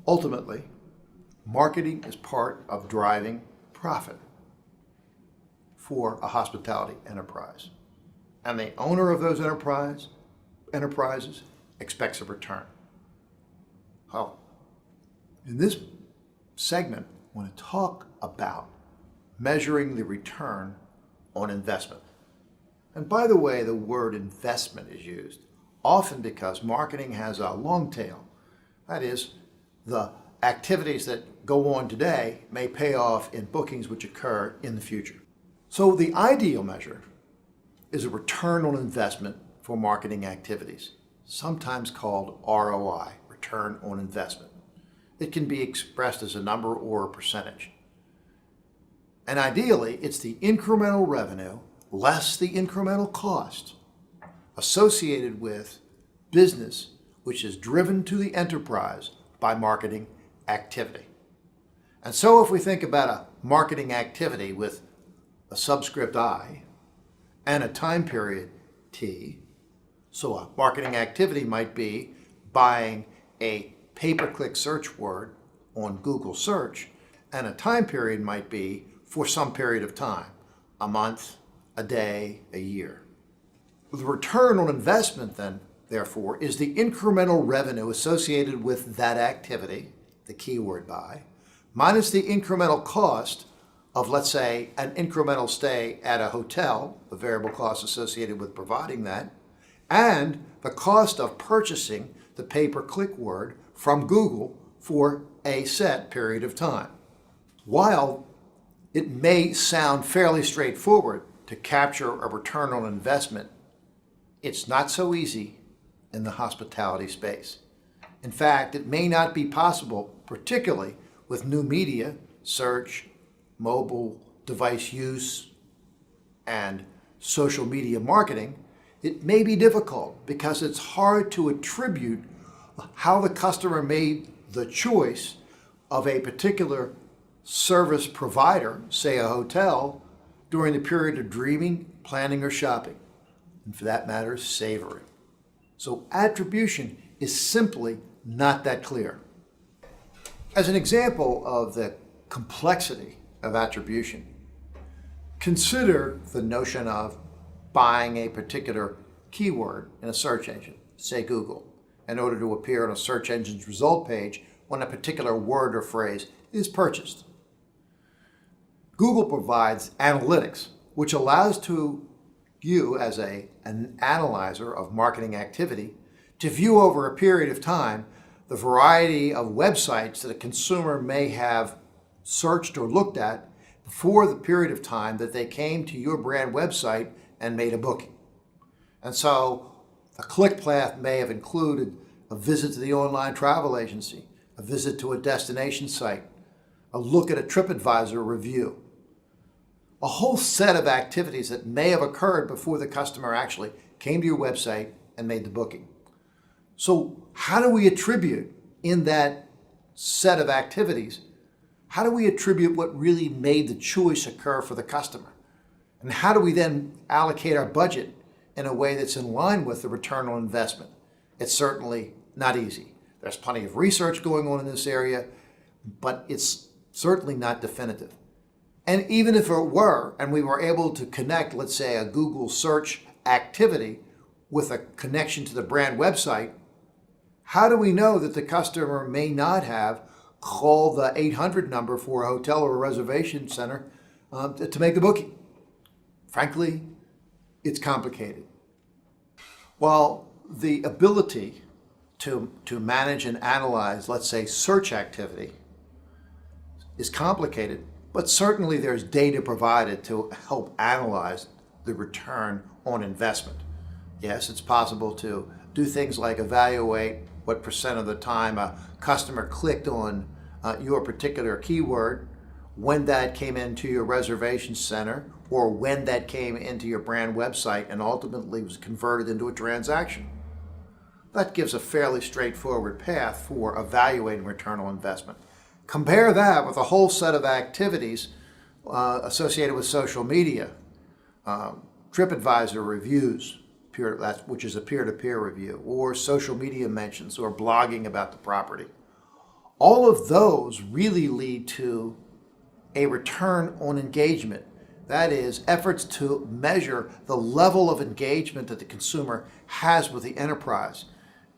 Ultimately, marketing is part of driving profit for a hospitality enterprise. And the owner of those enterprises expects a return. Well, in this segment, I want to talk about measuring the return on investment. And by the way, the word investment is used often because marketing has a long tail. That is, the activities that go on today may pay off in bookings which occur in the future. So the ideal measure is a return on investment for marketing activities, sometimes called ROI, return on investment. It can be expressed as a number or a percentage. And ideally, it's the incremental revenue less the incremental cost associated with business which is driven to the enterprise by marketing activity. And so if we think about a marketing activity with a subscript I and a time period T, so a marketing activity might be buying a pay-per-click search word on Google search, and a time period might be for some period of time, a month, a day, a year. The return on investment then, therefore, is the incremental revenue associated with that activity, the keyword buy, minus the incremental cost of, let's say, an incremental stay at a hotel, the variable cost associated with providing that, and the cost of purchasing the pay-per-click word from Google for a set period of time. While it may sound fairly straightforward to capture a return on investment, it's not so easy in the hospitality space. In fact, it may not be possible, particularly with new media, search, mobile device use, and social media marketing. It may be difficult because it's hard to attribute how the customer made the choice of a particular service provider, say a hotel, during the period of dreaming, planning, or shopping, and for that matter, savoring. So attribution is simply not that clear. As an example of the complexity of attribution, consider the notion of buying a particular keyword in a search engine, say Google, in order to appear on a search engine's result page when a particular word or phrase is purchased. Google provides analytics, which allows you as an analyzer of marketing activity to view over a period of time the variety of websites that a consumer may have searched or looked at before the period of time that they came to your brand website and made a booking. And so the click path may have included a visit to the online travel agency, a visit to a destination site, a look at a TripAdvisor review, a whole set of activities that may have occurred before the customer actually came to your website and made the booking. So how do we attribute in that set of activities, how do we attribute what really made the choice occur for the customer? And how do we then allocate our budget in a way that's in line with the return on investment? It's certainly not easy. There's plenty of research going on in this area, but it's certainly not definitive. And even if it were, and we were able to connect, let's say, a Google search activity with a connection to the brand website, how do we know that the customer may not have called the 800 number for a hotel or a reservation center to make the booking? Frankly, it's complicated. While the ability to manage and analyze, let's say, search activity is complicated, but certainly there's data provided to help analyze the return on investment. Yes, it's possible to do things like evaluate what percent of the time a customer clicked on your particular keyword, when that came into your reservation center, or when that came into your brand website and ultimately was converted into a transaction. That gives a fairly straightforward path for evaluating return on investment. Compare that with a whole set of activities associated with social media, TripAdvisor reviews, which is a peer-to-peer review, or social media mentions, or blogging about the property. All of those really lead to a return on engagement. That is, efforts to measure the level of engagement that the consumer has with the enterprise.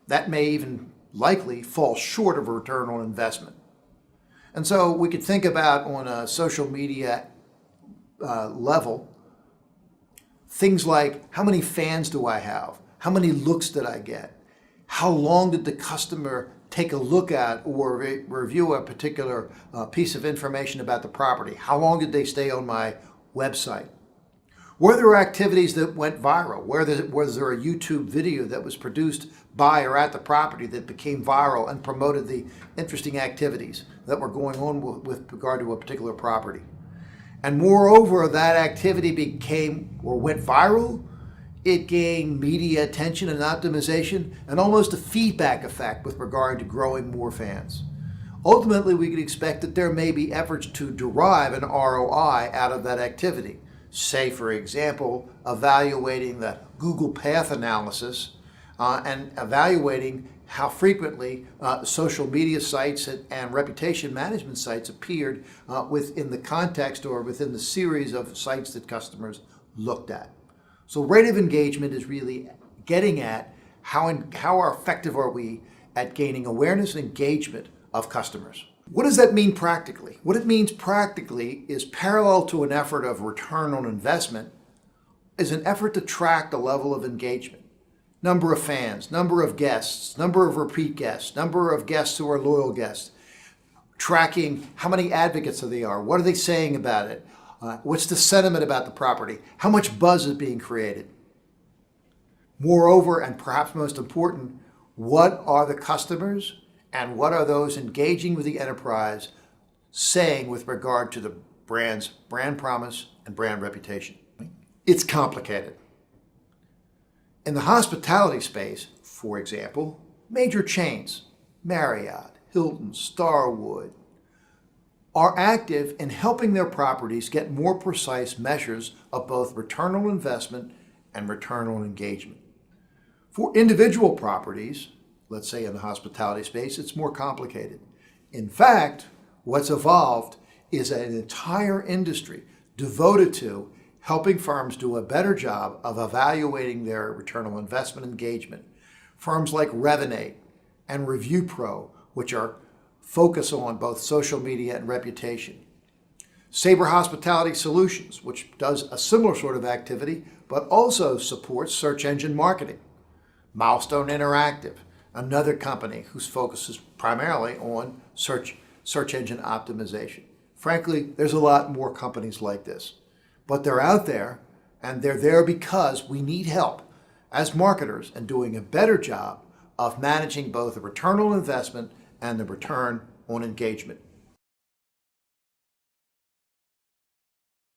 That may even likely fall short of a return on investment. And so we could think about, on a social media level, things like, how many fans do I have? How many looks did I get? How long did the customer take a look at or review a particular piece of information about the property? How long did they stay on my website? Were there activities that went viral? Was there a YouTube video that was produced by or at the property that became viral and promoted the interesting activities that were going on with regard to a particular property? And moreover, that activity became or went viral. It gained media attention and optimization and almost a feedback effect with regard to growing more fans. Ultimately, we can expect that there may be efforts to derive an ROI out of that activity. Say, for example, evaluating the Google Path analysis and evaluating how frequently social media sites and reputation management sites appeared within the context or within the series of sites that customers looked at. So rate of engagement is really getting at how effective are we at gaining awareness and engagement of customers. What does that mean practically? What it means practically is parallel to an effort of return on investment is an effort to track the level of engagement. Number of fans, number of guests, number of repeat guests, number of guests who are loyal guests. Tracking how many advocates they are, what are they saying about it, what's the sentiment about the property, how much buzz is being created. Moreover, and perhaps most important, what are the customers and what are those engaging with the enterprise saying with regard to the brand's brand promise and brand reputation? It's complicated. In the hospitality space, for example, major chains, Marriott, Hilton, Starwood, are active in helping their properties get more precise measures of both return on investment and return on engagement. For individual properties, let's say in the hospitality space, it's more complicated. In fact, what's evolved is an entire industry devoted to helping firms do a better job of evaluating their return on investment engagement. Firms like Revenate and Review Pro, which are focus on both social media and reputation. Sabre Hospitality Solutions, which does a similar sort of activity, but also supports search engine marketing. Milestone Interactive, another company whose focus is primarily on search engine optimization. Frankly, there's a lot more companies like this, but they're out there, and they're there because we need help as marketers in doing a better job of managing both the return on investment and the return on engagement.